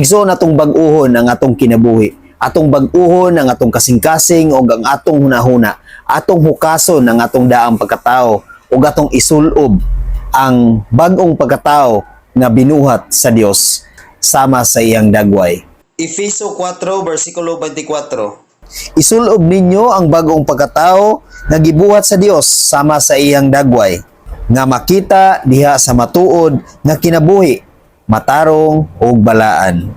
Igsoon atong bag-uhon ang atong kinabuhi. Atong bag-uhon ang atong kasing-kasing o ang atong hunahuna. Atong hukason ang atong daang pagkatao o atong isulob ang bag-ong pagkatao nga binuhat sa Dios sama sa iyang dagway. Efeso 4 versikulo 24. Isulob ninyo ang bag-ong pagkatao nga gibuhat sa Dios sama sa iyang dagway nga makita diha sa matuod nga kinabuhi, matarong ug balaan.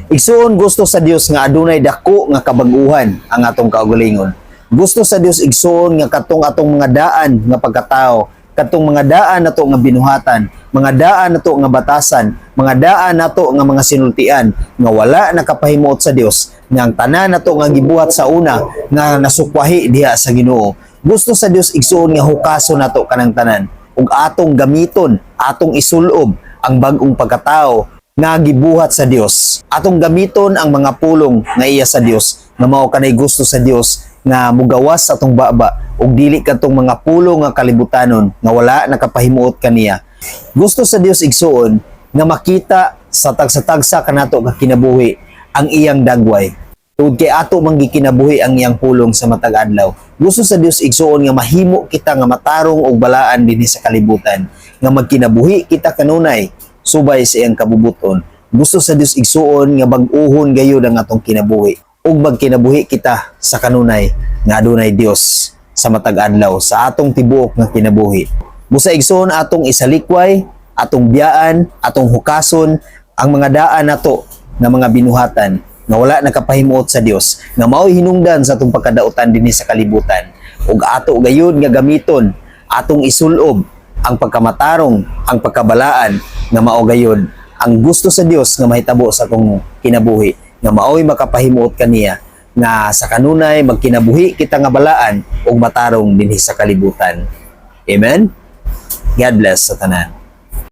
Igsoon gusto sa Dios nga adunay dako nga kabag-uhan ang atong kaugalingon. Gusto sa Dios igsoon nga katong atong mga daan nga pagkatao, katong mga daan nato nga binuhatan, mga daan nato nga batasan, mga daan nato nga mga sinultian nga wala nakapahimuot sa Dios, nga ang tanan nato nga gibuhat sa una nga nasukwahi diha sa Ginoo. Gusto sa Dios igsoon nga hukason nato kanang tanan ug atong gamiton, atong isulob ang bag-ong pagkatao nga gibuhat sa Dios. Atong gamiton ang mga pulong nga iya sa Dios nga mao kanay gusto sa Dios nga mugawas atong baba ug dili kadtong mga pulong nga kalibutanon nga wala nakapahimuot kaniya. Gusto sa Dios igsuon nga makita sa tagsa-tagsa kanato nga kinabuhi ang iyang dagway. Tungod kay ato man gikinabuhi ang iyang pulong sa matag adlaw. Gusto sa Dios igsuon nga mahimo kita nga matarong og balaan dinhi sa kalibutan, nga magkinabuhi kita kanunay subay sa iyang kabubuton. Gusto sa Dios igsuon nga bag-uhon gayud ang atong kinabuhi ug magkinabuhi kita sa kanunay nga adunay Dios sa matag adlaw sa atong tibuok nga kinabuhi. Busa igsoon atong isalikway, atong biyaan, atong hukason ang mga daan nato nga mga binuhatan nga wala nakapahimuot sa Dios, nga mao'y hinungdan sa atong pagkadautan dinhi sa kalibutan. Ug ato gayud nga gamiton, atong isulob ang pagkamatarong, ang pagkabalaan nga mao gayud ang gusto sa Dios nga mahitabo sa atong kinabuhi, nga mao'y makapahimuot kaniya nga sa kanunay magkinabuhi kita nga balaan ug matarong dinhi sa kalibutan. Amen. God bless sa tanan.